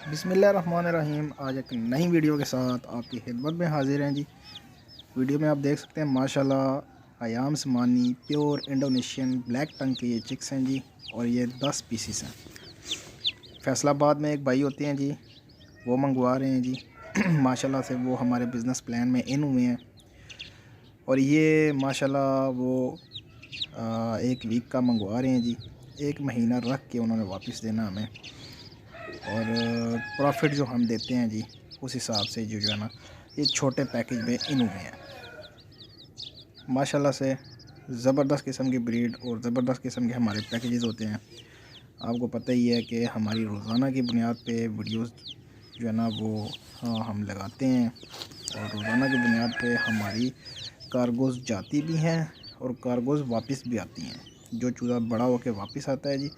बिस्मिल्लाहिर्रहमानिर्रहीम। आज एक नई वीडियो के साथ आपकी खिदमत में हाजिर हैं जी। वीडियो में आप देख सकते हैं माशाल्लाह अयाम समानी प्योर इंडोनेशियन ब्लैक टंग के ये चिक्स हैं जी, और ये 10 पीसीस हैं। फैसलाबाद में एक भाई होते हैं जी, वो मंगवा रहे हैं जी। माशाल्लाह से वो हमारे बिज़नेस प्लान में इन हुए हैं, और ये माशाल्लाह वो 1 वीक का मंगवा रहे हैं जी। 1 महीना रख के उन्होंने वापस देना हमें, और प्रॉफिट जो हम देते हैं जी उस हिसाब से जो है ना ये छोटे पैकेज में इन हुए हैं। माशाल्लाह से ज़बरदस्त किस्म की ब्रीड और ज़बरदस्त किस्म के हमारे पैकेजेस होते हैं। आपको पता ही है कि हमारी रोज़ाना की बुनियाद पे वीडियोस जो है ना वो हम लगाते हैं, और रोज़ाना की बुनियाद पे हमारी कार्गोज़ जाती भी हैं और कार्गोज़ वापस भी आती हैं। जो चूज़ा बड़ा होकर वापस आता है जी,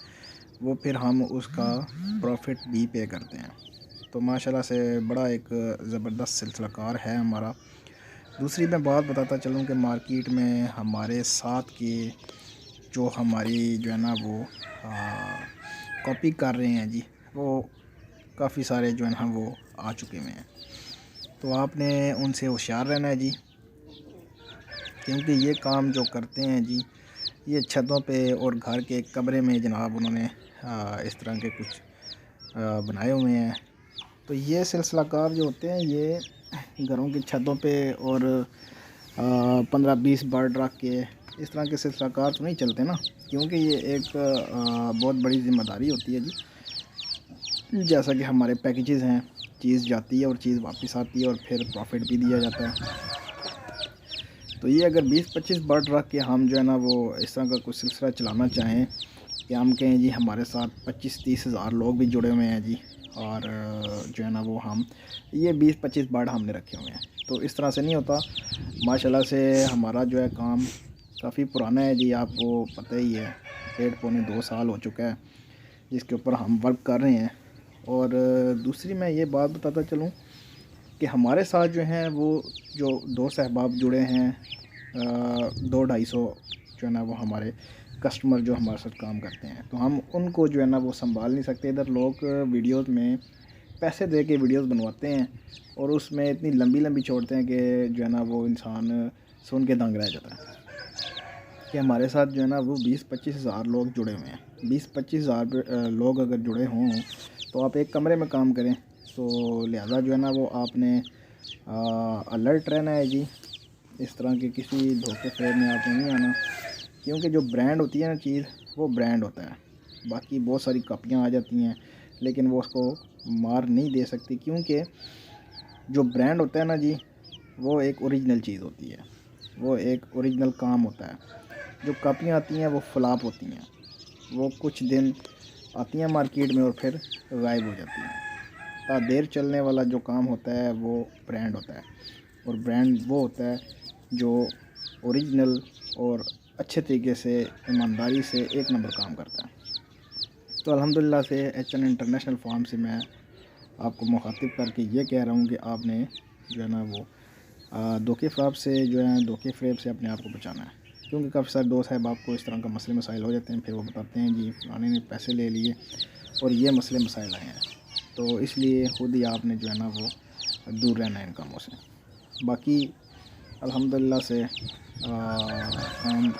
वो फिर हम उसका प्रॉफिट भी पे करते हैं। तो माशाल्लाह से बड़ा एक ज़बरदस्त सिलसिलाकार है हमारा। दूसरी मैं बात बताता चलूँ कि मार्केट में हमारे साथ के जो हमारी जो है ना वो कॉपी कर रहे हैं जी, वो काफ़ी सारे जो है ना वो आ चुके हुए हैं। तो आपने उनसे होशियार रहना है जी, क्योंकि ये काम जो करते हैं जी ये छतों पे और घर के कमरे में जनाब उन्होंने इस तरह के कुछ बनाए हुए हैं। तो ये सिलसिलाकार जो होते हैं ये घरों की छतों पे और 15-20 बर्ड रख के इस तरह के सिलसिलाकार तो नहीं चलते ना, क्योंकि ये एक बहुत बड़ी ज़िम्मेदारी होती है जी। जैसा कि हमारे पैकेजेस हैं, चीज़ जाती है और चीज़ वापस आती है और फिर प्रॉफिट भी दिया जाता है। तो ये अगर 20-25 बर्ड रख के हम जो है ना वो इस तरह का कुछ सिलसिला चलाना चाहें कि हम कहें जी हमारे साथ 25-30 हज़ार लोग भी जुड़े हुए हैं जी, और जो है ना वो हम ये 20-25 बर्ड हमने रखे हुए हैं, तो इस तरह से नहीं होता। माशाल्लाह से हमारा जो है काम काफ़ी पुराना है जी, आपको पता ही है। 1.25-2 साल हो चुका है जिसके ऊपर हम वर्क कर रहे हैं। और दूसरी मैं ये बात बताता चलूँ कि हमारे साथ जो हैं वो जो 2 सहबाब जुड़े हैं, 200-250 जो है ना वो हमारे कस्टमर जो हमारे साथ काम करते हैं, तो हम उनको जो है ना वो संभाल नहीं सकते। इधर लोग वीडियोस में पैसे दे के वीडियोस बनवाते हैं और उसमें इतनी लंबी लंबी छोड़ते हैं कि जो है ना वो इंसान सुन के दंग रह जाता है कि हमारे साथ जो है ना वो 20-25 हज़ार लोग जुड़े हुए हैं। 20-25 हज़ार लोग अगर जुड़े हों तो आप एक कमरे में काम करें, तो लिहाजा जो है ना वो आपने अलर्ट रहना है जी। इस तरह के किसी धोखे फेर में आपने नहीं आना, क्योंकि जो ब्रांड होती है ना चीज़ वो ब्रांड होता है। बाकी बहुत सारी कॉपियाँ आ जाती हैं लेकिन वो उसको मार नहीं दे सकती, क्योंकि जो ब्रांड होता है ना जी वो एक ओरिजिनल चीज़ होती है, वो एक ओरिजिनल काम होता है। जो कॉपियाँ आती हैं वो फ्लॉप होती हैं, वो कुछ दिन आती हैं मार्केट में और फिर गायब हो जाती हैं। देर चलने वाला जो काम होता है वो ब्रांड होता है, और ब्रांड वो होता है जो ओरिजिनल और अच्छे तरीके से ईमानदारी से एक नंबर काम करता है। तो अल्हम्दुलिल्लाह से एचएन इंटरनेशनल फार्म से मैं आपको मुखातिब करके ये कह रहा हूँ कि आपने जो है ना वो धोखे फ़रेब से जो है धोखे फ़रेब से अपने आप को बचाना है, क्योंकि काफ़ी सारे दोस्त साहब आपको इस तरह का मसले मसाइल हो जाते हैं, फिर वो बताते हैं जी फलाने ने पैसे ले लिए और ये मसले मसाइल आए हैं। तो इसलिए ख़ुद ही आपने जो है ना वो दूर रहना है इन कामों से। बाकी अल्हम्दुलिल्लाह से काम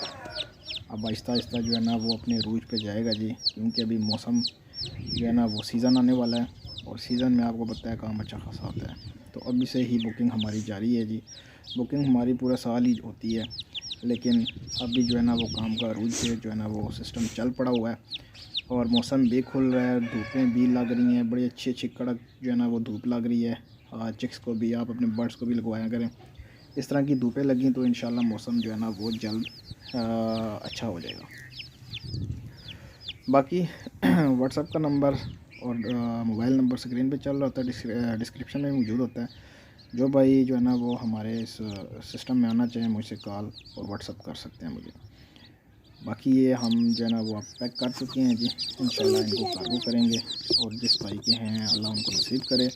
अब आहिस्ता आहिस्ता जो है ना वो अपने रूज पे जाएगा जी, क्योंकि अभी मौसम जो है ना वो सीज़न आने वाला है, और सीज़न में आपको पता है काम अच्छा खासा आता है। तो अभी से ही बुकिंग हमारी जारी है जी। बुकिंग हमारी पूरा साल ही होती है, लेकिन अभी जो है ना वो काम का रूज से जो है ना वो सिस्टम चल पड़ा हुआ है, और मौसम भी खुल रहा है, धूपें भी लग रही हैं, बड़ी अच्छी अच्छी कड़क जो है ना वो धूप लग रही है। चिक्स को भी आप अपने बर्ड्स को भी लगवाया करें। इस तरह की धूपें लगी तो इंशाल्लाह मौसम जो है ना वो जल्द अच्छा हो जाएगा। बाकी व्हाट्सएप का नंबर और मोबाइल नंबर स्क्रीन पे चल रहा होता है, डिस्क्रिप्शन में मौजूद होता है। जो भाई जो है ना वो हमारे इस सिस्टम में आना चाहें मुझसे कॉल और व्हाट्सएप कर सकते हैं मुझे। बाकी ये हम जो है ना वो आप पैक कर चुके हैं जी, इंशाल्लाह इनको कार्गो करेंगे, और जिस भाई के हैं अल्लाह उनको नसीब करे,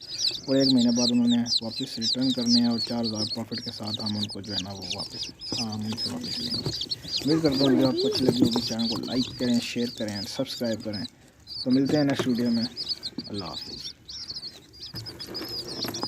और 1 महीने बाद उन्होंने वापस रिटर्न करने हैं, और 4000 प्रॉफिट के साथ हम उनको जो है ना वो वापस हम उनसे वापस लेंगे। उम्मीद करता हूँ वीडियो आपको अच्छी लगी होगी। चैनल को लाइक करें, शेयर करें, सब्सक्राइब करें। तो मिलते हैं नेक्स्ट वीडियो में। अल्लाह हाफ़िज़।